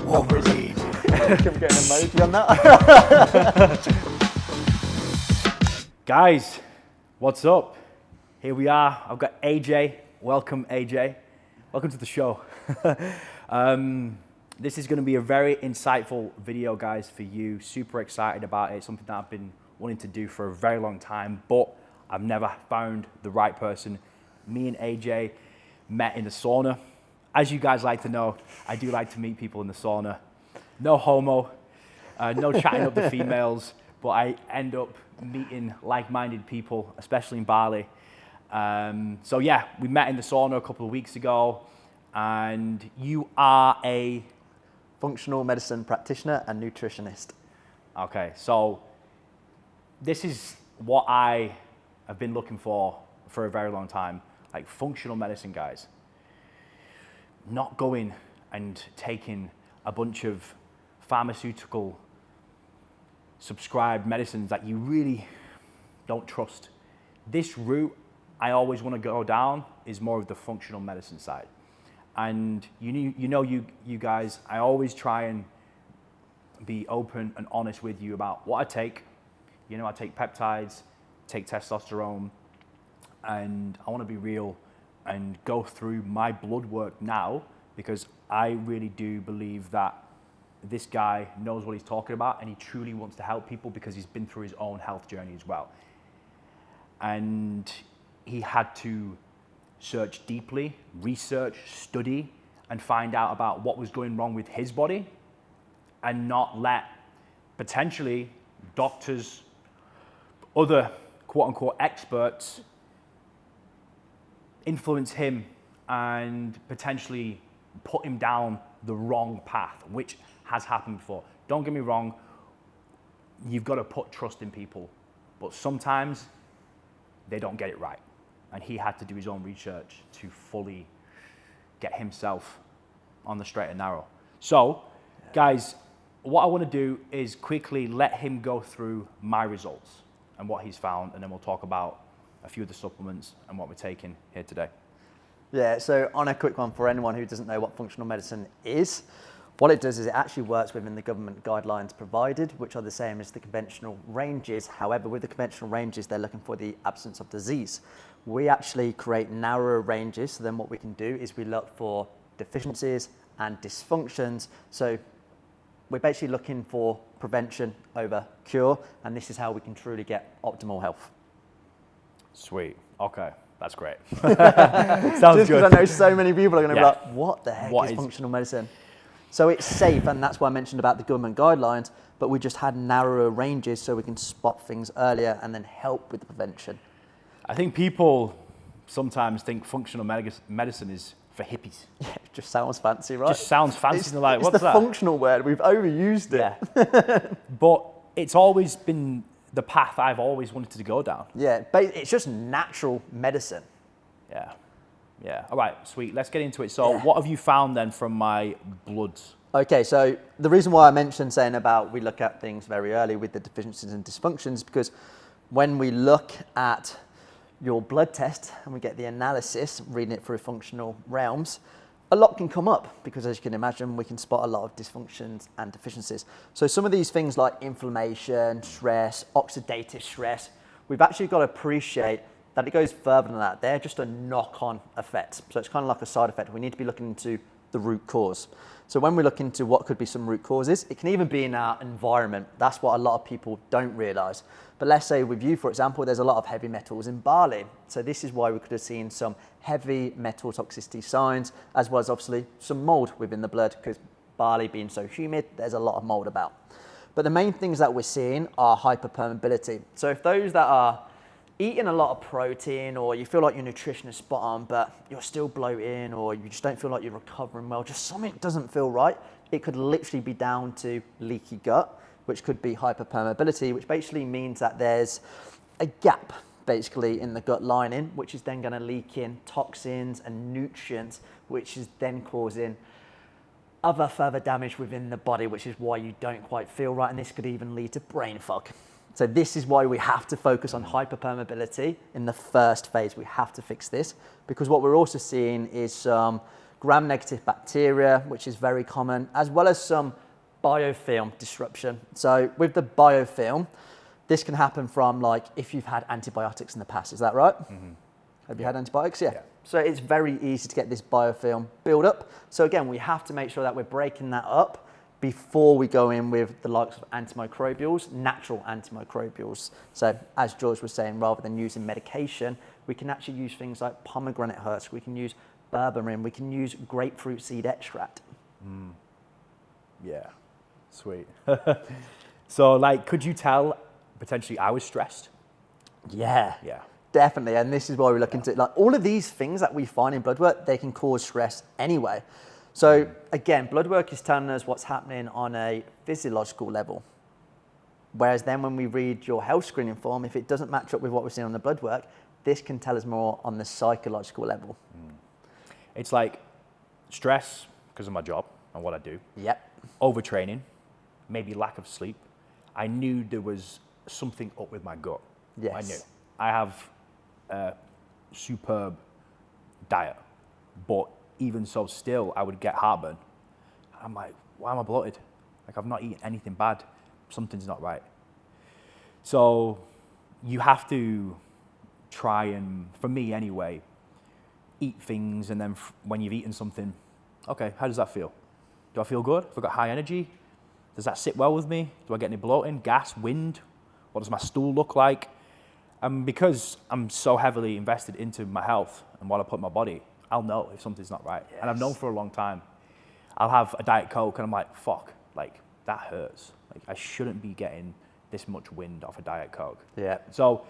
Wolverine. Can we get an emoji on that? Guys, what's up? Here we are. I've got AJ. Welcome, AJ. Welcome to the show. This is going to be a very insightful video, guys, for you. Super excited about it. Something that I've been wanting to do for a very long time, but I've never found the right person. Me and AJ met in the sauna. As you guys like to know, I do like to meet people in the sauna. No homo, no chatting up the females, but I end up meeting like-minded people, especially in Bali. So yeah, we met in the sauna a couple of weeks ago, and you are a Functional medicine practitioner and nutritionist. Okay, so this is what I have been looking for a very long time, like functional medicine, guys. Not going and taking a bunch of pharmaceutical subscribed medicines that you really don't trust. This route I always want to go down is more of the functional medicine side. And you guys, I always try and be open and honest with you about what I take. You know, I take peptides, take testosterone, and I want to be real and go through my blood work now, because I really do believe that this guy knows what he's talking about and he truly wants to help people because he's been through his own health journey as well. And he had to search deeply, research, study, and find out about what was going wrong with his body, and not let potentially doctors, other quote-unquote experts, influence him and potentially put him down the wrong path, which has happened before. Don't get me wrong, you've got to put trust in people, but sometimes they don't get it right. And he had to do his own research to fully get himself on the straight and narrow. So, guys, what I want to do is quickly let him go through my results and what he's found, and then we'll talk about a few of the supplements and what we're taking here today. Yeah, so on a quick one for anyone who doesn't know what functional medicine is, what it does is it actually works within the government guidelines provided, which are the same as the conventional ranges. However, with the conventional ranges, they're looking for the absence of disease. We actually create narrower ranges, so then what we can do is we look for deficiencies and dysfunctions. So we're basically looking for prevention over cure, and this is how we can truly get optimal health. Sweet. Okay, that's great. Sounds just good. I know so many people are going to be like, what the heck is functional medicine? So it's safe, and that's why I mentioned about the government guidelines, but we just had narrower ranges so we can spot things earlier and then help with the prevention. I think people sometimes think functional medicine is for hippies. Yeah, it just sounds fancy, right? Just sounds fancy. They're like, what's it's the that? Functional word. We've overused it. Yeah. But it's always been the path I've always wanted to go down. Yeah, but it's just natural medicine. Yeah. Yeah. All right, sweet. Let's get into it. So what have you found then from my bloods? Okay, so the reason why I mentioned saying about we look at things very early with the deficiencies and dysfunctions, because when we look at your blood test and we get the analysis, reading it through functional realms, a lot can come up because, as you can imagine, we can spot a lot of dysfunctions and deficiencies. So some of these things like inflammation, stress, oxidative stress, we've actually got to appreciate that it goes further than that. They're just a knock-on effect. So it's kind of like a side effect. We need to be looking into the root cause. So when we look into what could be some root causes, it can even be in our environment. That's what a lot of people don't realize. But let's say with you, for example, there's a lot of heavy metals in barley. So this is why we could have seen some heavy metal toxicity signs, as well as obviously some mold within the blood, because barley being so humid, there's a lot of mold about. But the main things that we're seeing are hyperpermeability. So if those that are eating a lot of protein, or you feel like your nutrition is spot on, but you're still bloating, or you just don't feel like you're recovering well, just something doesn't feel right, it could literally be down to leaky gut, which could be hyperpermeability, which basically means that there's a gap basically in the gut lining, which is then going to leak in toxins and nutrients, which is then causing other further damage within the body, which is why you don't quite feel right, and this could even lead to brain fog. So this is why we have to focus on hyperpermeability in the first phase. We have to fix this, because what we're also seeing is gram-negative bacteria, which is very common, as well as some biofilm disruption. So with the biofilm, this can happen from like if you've had antibiotics in the past, is that right? Mm-hmm. Have you had antibiotics? Yeah. So it's very easy to get this biofilm build up. So again, we have to make sure that we're breaking that up before we go in with the likes of antimicrobials, natural antimicrobials. So as George was saying, rather than using medication, we can actually use things like pomegranate husk, we can use berberine, we can use grapefruit seed extract. Yeah, sweet. So like, could you tell potentially I was stressed? Yeah. Yeah. Definitely, and this is why we look into like all of these things that we find in blood work, they can cause stress anyway. So again, blood work is telling us what's happening on a physiological level. Whereas then when we read your health screening form, if it doesn't match up with what we're seeing on the blood work, this can tell us more on the psychological level. It's like stress because of my job and what I do. Yep. Overtraining, maybe lack of sleep. I knew there was something up with my gut. Yes. I knew. I have a superb diet, but even so still, I would get heartburn. I'm like, why am I bloated? Like I've not eaten anything bad. Something's not right. So you have to try and, for me anyway, eat things and then when you've eaten something, okay, how does that feel? Do I feel good? Have I got high energy? Does that sit well with me? Do I get any bloating, gas, wind? What does my stool look like? Because I'm so heavily invested into my health and what I put in my body, I'll know if something's not right. Yes. And I've known for a long time. I'll have a Diet Coke and I'm like, fuck, like that hurts. Like I shouldn't be getting this much wind off a Diet Coke. Yeah. So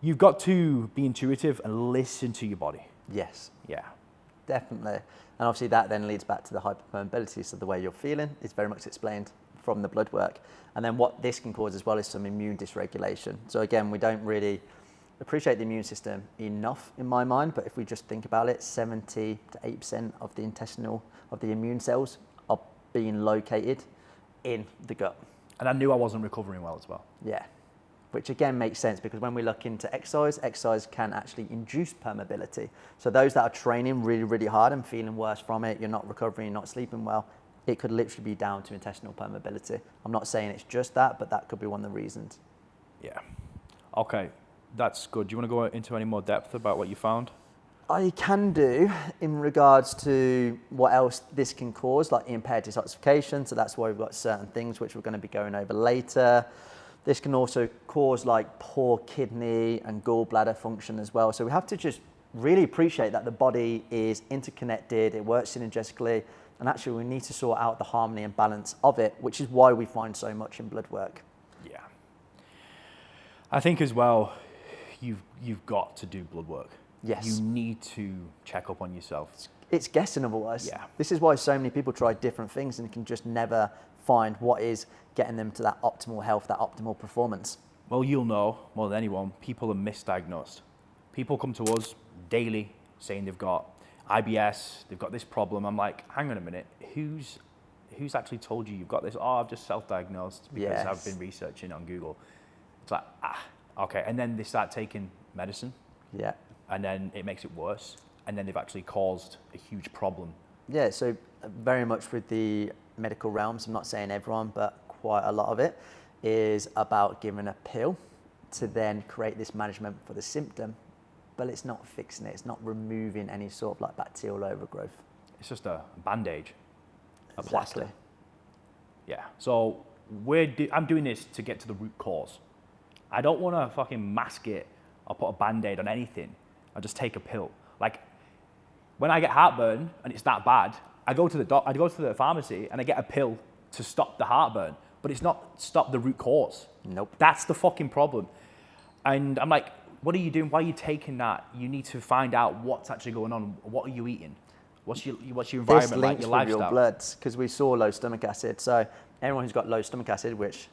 you've got to be intuitive and listen to your body. Yes. Yeah. Definitely. And obviously that then leads back to the hyperpermeability. So the way you're feeling is very much explained from the blood work. And then what this can cause as well is some immune dysregulation. So again, we don't really appreciate the immune system enough in my mind, but if we just think about it, 70 to 8% of the immune cells are being located in the gut. And I knew I wasn't recovering well as well. Yeah. Which again makes sense because when we look into exercise can actually induce permeability. So those that are training really, really hard and feeling worse from it, you're not recovering, you're not sleeping well, it could literally be down to intestinal permeability. I'm not saying it's just that, but that could be one of the reasons. Yeah. Okay, that's good. Do you want to go into any more depth about what you found? I can do in regards to what else this can cause, like impaired detoxification. So that's why we've got certain things which we're going to be going over later. This can also cause like poor kidney and gallbladder function as well. So we have to just really appreciate that the body is interconnected, it works synergistically, and actually we need to sort out the harmony and balance of it, which is why we find so much in blood work. Yeah. I think as well, you've got to do blood work. Yes. You need to check up on yourself. It's guessing otherwise. Yeah. This is why so many people try different things and can just never find what is getting them to that optimal health, that optimal performance. Well, you'll know more than anyone, people are misdiagnosed. People come to us daily saying they've got IBS, they've got this problem. I'm like, hang on a minute, who's actually told you you've got this? Oh, I've just self-diagnosed because Yes. I've been researching on Google. It's like, okay. And then they start taking medicine. Yeah. And then it makes it worse. And then they've actually caused a huge problem. Yeah, so very much with the medical realms, I'm not saying everyone, but quite a lot of it is about giving a pill to then create this management for the symptom, but it's not fixing it. It's not removing any sort of like bacterial overgrowth. It's just a band-aid, a Exactly. plaster. Yeah, so I'm doing this to get to the root cause. I don't want to fucking mask it or put a band-aid on anything. I just take a pill. Like, when I get heartburn and it's that bad, I go to the pharmacy and I get a pill to stop the heartburn, but it's not stop the root cause. Nope. That's the fucking problem. And I'm like, what are you doing? Why are you taking that? You need to find out what's actually going on. What are you eating? What's your environment like, your lifestyle? With your bloods, because we saw low stomach acid. So anyone who's got low stomach acid, which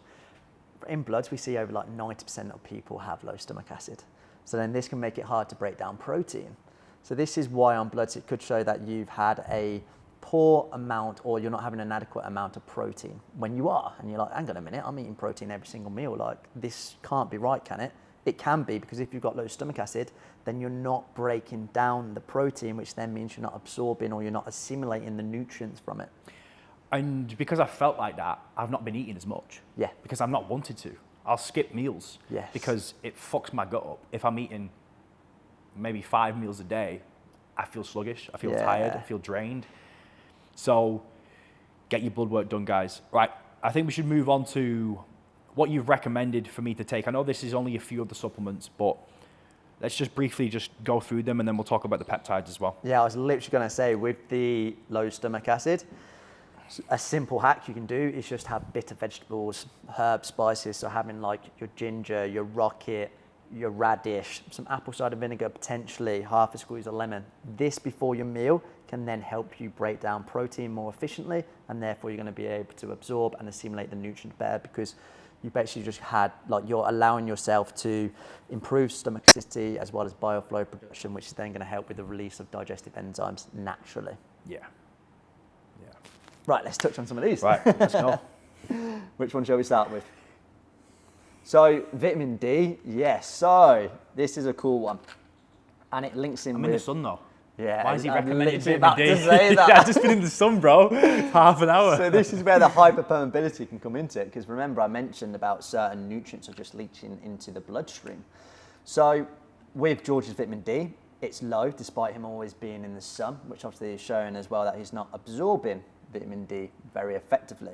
in bloods we see over like 90% of people have low stomach acid. So then this can make it hard to break down protein. So this is why on bloods it could show that you've had a poor amount or you're not having an adequate amount of protein when you are. And you're like, hang on a minute, I'm eating protein every single meal. Like, this can't be right, can it? It can be, because if you've got low stomach acid, then you're not breaking down the protein, which then means you're not absorbing or you're not assimilating the nutrients from it. And because I felt like that, I've not been eating as much. Yeah. Because I've not wanted to. I'll skip meals. Yes. Because it fucks my gut up. If I'm eating maybe 5 meals a day, I feel sluggish, I feel tired, I feel drained. So get your blood work done, guys. Right, I think we should move on to what you've recommended for me to take. I know this is only a few of the supplements, but let's just briefly just go through them and then we'll talk about the peptides as well. Yeah, I was literally going to say, with the low stomach acid, a simple hack you can do is just have bitter vegetables, herbs, spices. So having like your ginger, your rocket, your radish, some apple cider vinegar, potentially half a squeeze of lemon. This before your meal can then help you break down protein more efficiently, and therefore you're going to be able to absorb and assimilate the nutrients better, because you basically just had, like, you're allowing yourself to improve stomach acidity as well as bioflow production, which is then going to help with the release of digestive enzymes naturally. Yeah. Right, let's touch on some of these. Right, let's go. Which one shall we start with? So, vitamin D, yes. So, this is a cool one. And it links in I'm with... in the sun though. Yeah. Why is he I'm recommending literally vitamin about D? to say that. Yeah, I've just been in the sun, bro. Half an hour. So this is where the hyperpermeability can come into it, because remember I mentioned about certain nutrients are just leaching into the bloodstream. So with George's vitamin D, it's low despite him always being in the sun, which obviously is showing as well that he's not absorbing vitamin D very effectively.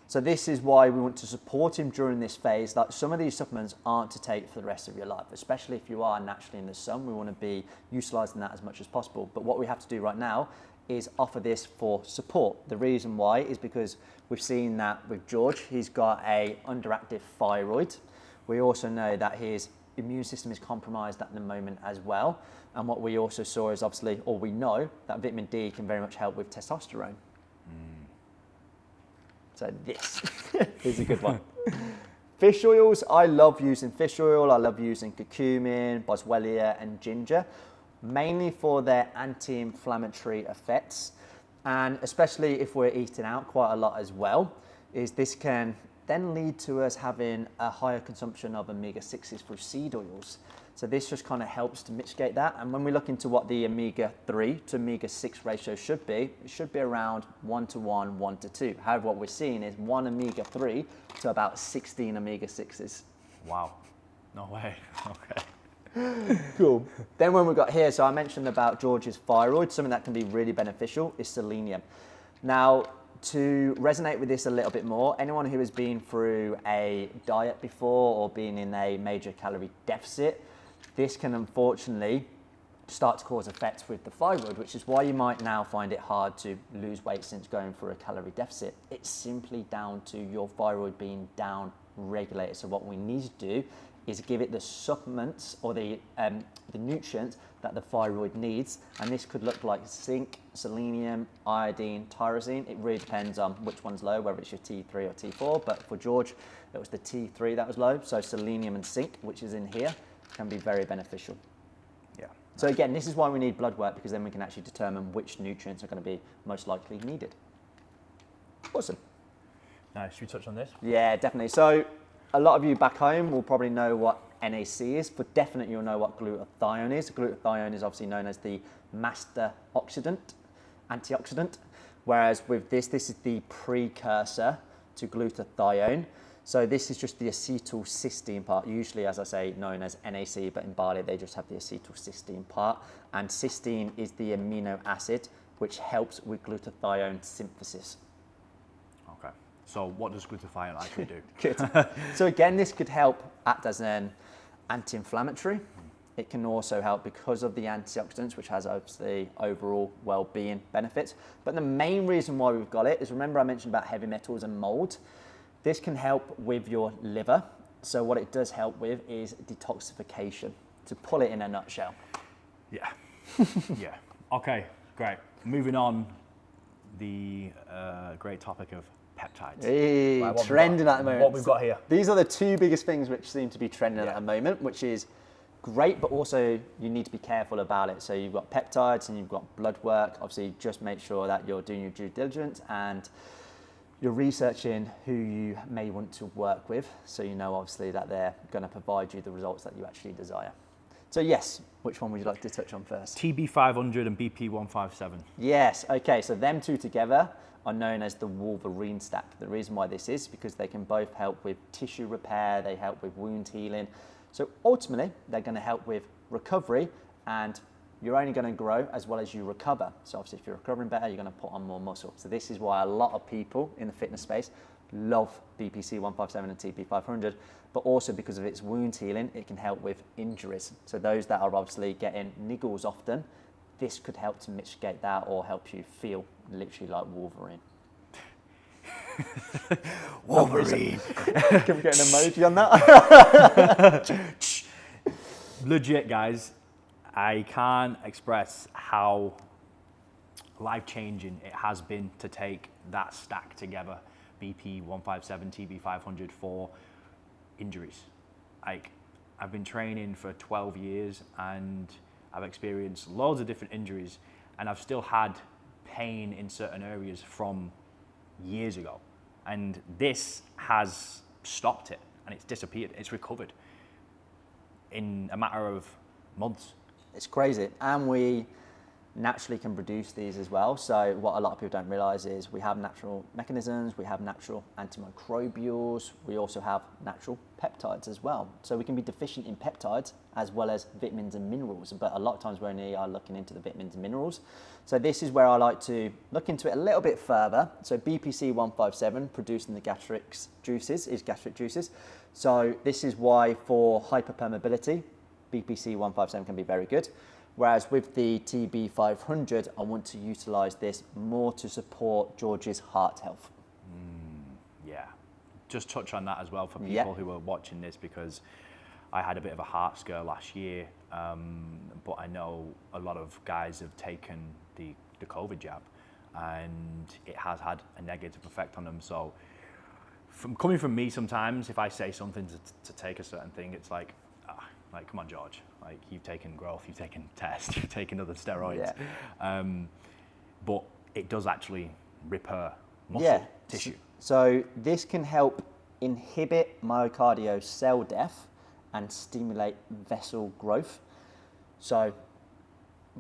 So this is why we want to support him during this phase. Like, some of these supplements aren't to take for the rest of your life, especially if you are naturally in the sun. We want to be utilizing that as much as possible. But what we have to do right now is offer this for support. The reason why is because we've seen that with George, he's got a underactive thyroid. We also know that his immune system is compromised at the moment as well. And what we also saw is obviously, or we know, that vitamin D can very much help with testosterone. So this is a good one. Fish oils, I love using fish oil. I love using curcumin, boswellia and ginger, mainly for their anti-inflammatory effects. And especially if we're eating out quite a lot as well, is this can then lead to us having a higher consumption of omega-6s through seed oils. So this just kind of helps to mitigate that. And when we look into what the omega-3 to omega-6 ratio should be, it should be around 1:1, 1:2. However, what we're seeing is 1 omega-3 to about 16 omega-6s. Wow. No way. Okay. Cool. Then when we got here, so I mentioned about George's thyroid, something that can be really beneficial is selenium. Now, to resonate with this a little bit more, anyone who has been through a diet before or been in a major calorie deficit, this can unfortunately start to cause effects with the thyroid, which is why you might now find it hard to lose weight since going through a calorie deficit. It's simply down to your thyroid being down regulated. So what we need to do is give it the supplements or the nutrients that the thyroid needs, and this could look like zinc, selenium, iodine, tyrosine. It really depends on which one's low, whether it's your T3 or T4, but for George it was the T3 that was low, so selenium and zinc, which is in here, can be very beneficial. Yeah. So again, this is why we need blood work, because then we can actually determine which nutrients are going to be most likely needed. Awesome. Nice. Should we touch on this? Yeah, definitely. So a lot of you back home will probably know what NAC is. For definite, you'll know what glutathione is. Glutathione is obviously known as the master antioxidant, whereas with this is the precursor to glutathione. So this is just the acetylcysteine part, usually, as I say, known as NAC, but in Bali they just have the acetylcysteine part. And cysteine is the amino acid which helps with glutathione synthesis. Okay. So what does glutathione actually do? Good. So again, this could help act as an anti-inflammatory. It can also help because of the antioxidants, which has obviously overall well-being benefits. But the main reason why we've got it is, remember I mentioned about heavy metals and mold. This can help with your liver. So what it does help with is detoxification, to pull it in a nutshell. Yeah. Yeah. Okay, great. Moving on, the great topic of peptides. Hey, Right, trending at the moment. What we've got here. These are the two biggest things which seem to be trending at the moment, which is great, but also you need to be careful about it. So you've got peptides and you've got blood work. Obviously, just make sure that you're doing your due diligence and You're researching who you may want to work with, so you know obviously that they're going to provide you the results that you actually desire. So yes, which one would you like to touch on first? TB500 and BP157. Yes, okay, so them two together are known as the Wolverine stack. The reason why this is because they can both help with tissue repair, they help with wound healing. So ultimately, they're going to help with recovery, and you're only going to grow as well as you recover. So obviously if you're recovering better, you're going to put on more muscle. So this is why a lot of people in the fitness space love BPC 157 and TB 500, but also because of its wound healing, it can help with injuries. So those that are obviously getting niggles often, this could help to mitigate that or help you feel literally like Wolverine. Wolverine. Can we get an emoji on that? Legit, guys. I can't express how life-changing it has been to take that stack together, BP 157, TB 500 for injuries. Like, I've been training for 12 years and I've experienced loads of different injuries, and I've still had pain in certain areas from years ago. And this has stopped it, and it's disappeared. It's recovered in a matter of months. It's crazy, and we naturally can produce these as well. So what a lot of people don't realize is we have natural mechanisms, we have natural antimicrobials, we also have natural peptides as well. So we can be deficient in peptides as well as vitamins and minerals, but a lot of times we only are looking into the vitamins and minerals. So this is where I like to look into it a little bit further. So BPC 157 producing the gastric juices. So this is why for hyperpermeability, BPC 157 can be very good. Whereas with the TB 500, I want to utilize this more to support George's heart health. Yeah, just touch on that as well for people who are watching this, because I had a bit of a heart scare last year, but I know a lot of guys have taken the COVID jab and it has had a negative effect on them. So coming from me, sometimes if I say something to take a certain thing, it's like, come on, George. Like, you've taken growth, you've taken test, you've taken other steroids. Yeah. But it does actually repair muscle tissue. So this can help inhibit myocardial cell death and stimulate vessel growth. So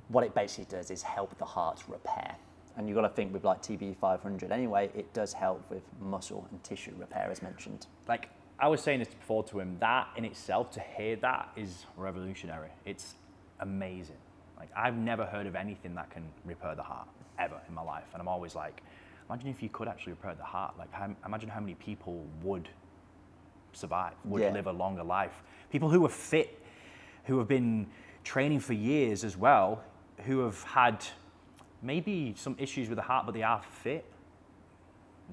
what it basically does is help the heart repair. And you've got to think with like TB 500 anyway, it does help with muscle and tissue repair as mentioned. Like, I was saying this before to him, that in itself, to hear that is revolutionary. It's amazing. Like, I've never heard of anything that can repair the heart ever in my life. And I'm always like, imagine if you could actually repair the heart. Like, imagine how many people would survive, would live a longer life. People who are fit, who have been training for years as well, who have had maybe some issues with the heart, but they are fit.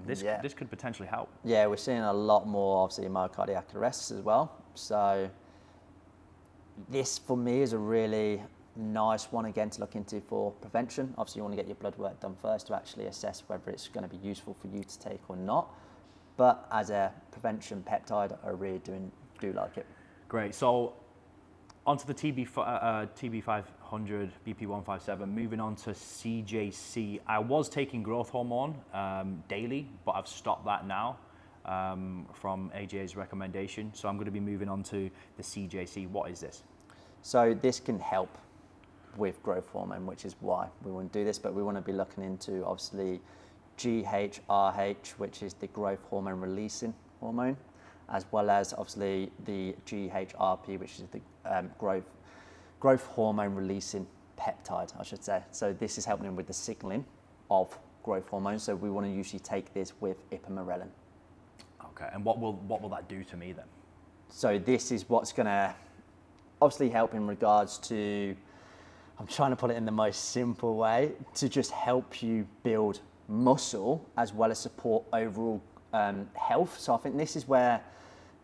This could potentially help. Yeah, we're seeing a lot more, obviously, myocardial arrests as well. So this, for me, is a really nice one, again, to look into for prevention. Obviously, you want to get your blood work done first to actually assess whether it's going to be useful for you to take or not. But as a prevention peptide, I really do like it. Great. So onto the TB 500, BP 157, moving on to CJC. I was taking growth hormone daily, but I've stopped that now from AJ's recommendation. So I'm going to be moving on to the CJC. What is this? So this can help with growth hormone, which is why we want to do this, but we want to be looking into obviously GHRH, which is the growth hormone releasing hormone, as well as obviously the GHRP, which is the growth hormone releasing peptide, I should say. So this is helping with the signaling of growth hormone. So we want to usually take this with ipamorelin. Okay, and what will that do to me then? So this is what's going to obviously help in regards to, I'm trying to put it in the most simple way, to just help you build muscle as well as support overall health. So I think this is where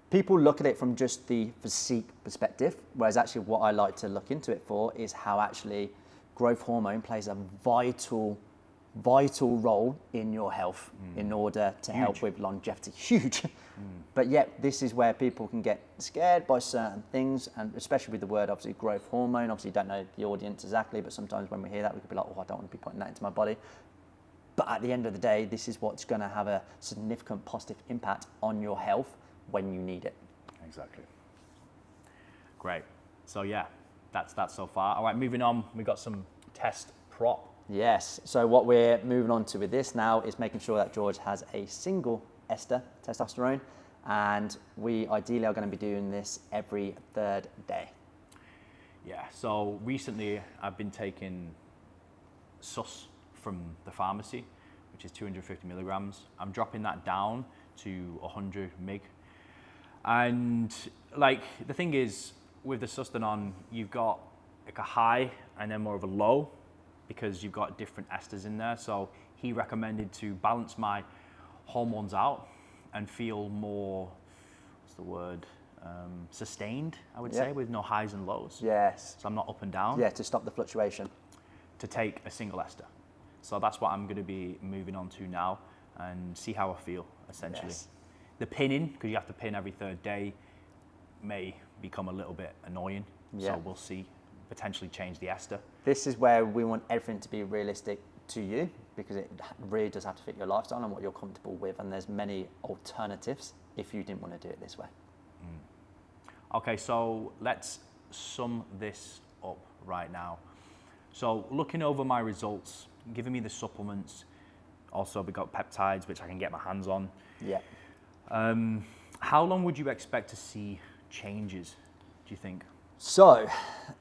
people look at it from just the physique perspective, whereas actually what I like to look into it for is how actually growth hormone plays a vital role in your health in order to help with longevity. Huge. But yet this is where people can get scared by certain things, and especially with the word obviously growth hormone. Obviously you don't know the audience exactly, but sometimes when we hear that we could be like, oh, I don't want to be putting that into my body. But at the end of the day, this is what's going to have a significant positive impact on your health when you need it. Exactly. Great. So yeah, that's that so far. All right, moving on. We've got some test prop. Yes. So what we're moving on to with this now is making sure that George has a single ester testosterone, and we ideally are going to be doing this every third day. Yeah. So recently, I've been taking SUS from the pharmacy, which is 250 milligrams. I'm dropping that down to 100 mg. And like the thing is, with the Testosterone, you've got like a high and then more of a low because you've got different esters in there. So he recommended to balance my hormones out and feel more, what's the word, sustained, I would say, with no highs and lows. Yes. So I'm not up and down. Yeah, to stop the fluctuation. To take a single ester. So that's what I'm going to be moving on to now and see how I feel, essentially. Yes. The pinning, because you have to pin every third day, may become a little bit annoying. Yeah. So we'll see, potentially change the ester. This is where we want everything to be realistic to you, because it really does have to fit your lifestyle and what you're comfortable with. And there's many alternatives if you didn't want to do it this way. Okay, so let's sum this up right now. So looking over my results, giving me the supplements, also we got peptides, which I can get my hands on. Yeah. How long would you expect to see changes, do you think? So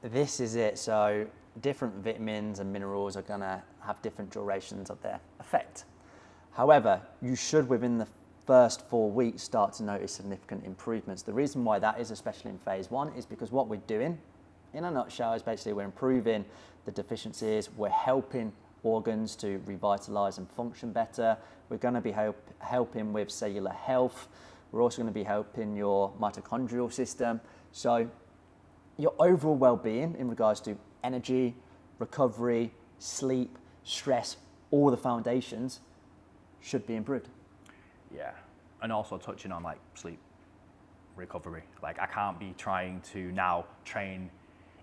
this is it. So different vitamins and minerals are going to have different durations of their effect. However, you should within the first 4 weeks start to notice significant improvements. The reason why that is, especially in phase 1, is because what we're doing in a nutshell is basically we're improving the deficiencies, we're helping organs to revitalize and function better. We're going to be helping with cellular health. We're also going to be helping your mitochondrial system. So your overall well-being in regards to energy, recovery, sleep, stress, all the foundations should be improved. Yeah, and also touching on like sleep, recovery. Like I can't be trying to now train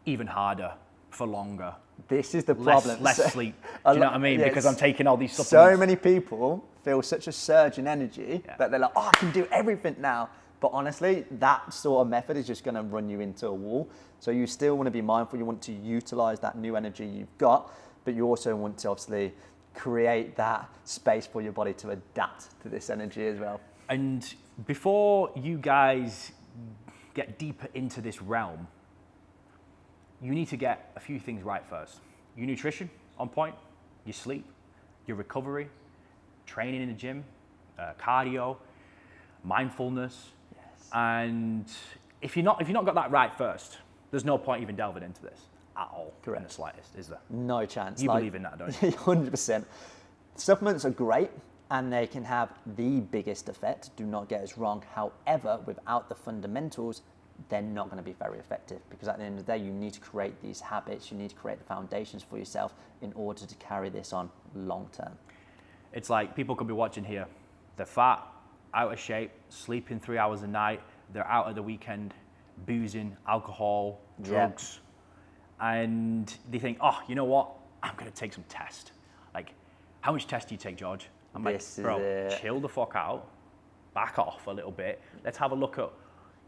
even harder for longer. This is the problem. Less sleep. Do you know what I mean? Yeah, because I'm taking all these supplements. So many people feel such a surge in energy that they're like, oh, I can do everything now. But honestly, that sort of method is just going to run you into a wall. So you still want to be mindful. You want to utilize that new energy you've got, but you also want to obviously create that space for your body to adapt to this energy as well. And before you guys get deeper into this realm, you need to get a few things right first. Your nutrition on point, your sleep, your recovery, training in the gym, cardio, mindfulness. Yes. And if you're not got that right first, there's no point even delving into this at all. Correct. In the slightest, is there? No chance. You believe in that, don't you? 100%. Supplements are great and they can have the biggest effect. Do not get us wrong. However, without the fundamentals, they're not going to be very effective, because at the end of the day, you need to create these habits. You need to create the foundations for yourself in order to carry this on long term. It's like people could be watching here. They're fat, out of shape, sleeping 3 hours a night. They're out at the weekend, boozing, alcohol, drugs. And they think, oh, you know what? I'm going to take some test. Like, how much test do you take, George? I'm like, bro, chill the fuck out. Back off a little bit. Let's have a look at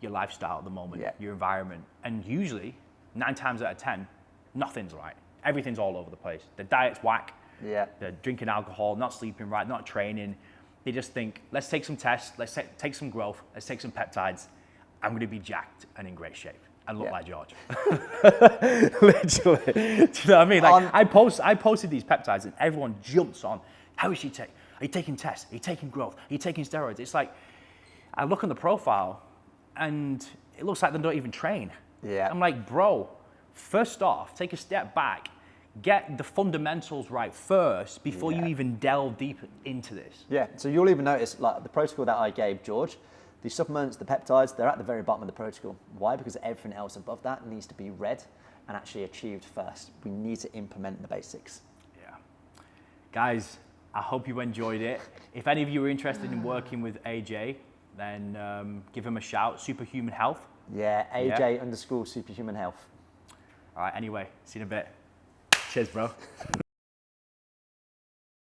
your lifestyle at the moment, your environment. And usually, 9 times out of 10, nothing's right. Everything's all over the place. The diet's whack. Yeah. They're drinking alcohol, not sleeping right, not training. They just think, let's take some tests, let's take some growth, let's take some peptides. I'm going to be jacked and in great shape and look like George. Literally. Do you know what I mean? Like I posted these peptides and everyone jumps on. How is she taking? Are you taking tests? Are you taking growth? Are you taking steroids? It's like, I look on the profile and it looks like they don't even train. Yeah. I'm like, bro, first off, take a step back. Get the fundamentals right first before you even delve deep into this. Yeah, so you'll even notice like the protocol that I gave George, the supplements, the peptides, they're at the very bottom of the protocol. Why? Because everything else above that needs to be read and actually achieved first. We need to implement the basics. Yeah. Guys, I hope you enjoyed it. If any of you are interested in working with AJ, then give him a shout, Superhuman Health. Yeah, AJ _ Superhuman Health. All right, anyway, see you in a bit. Cheers, bro.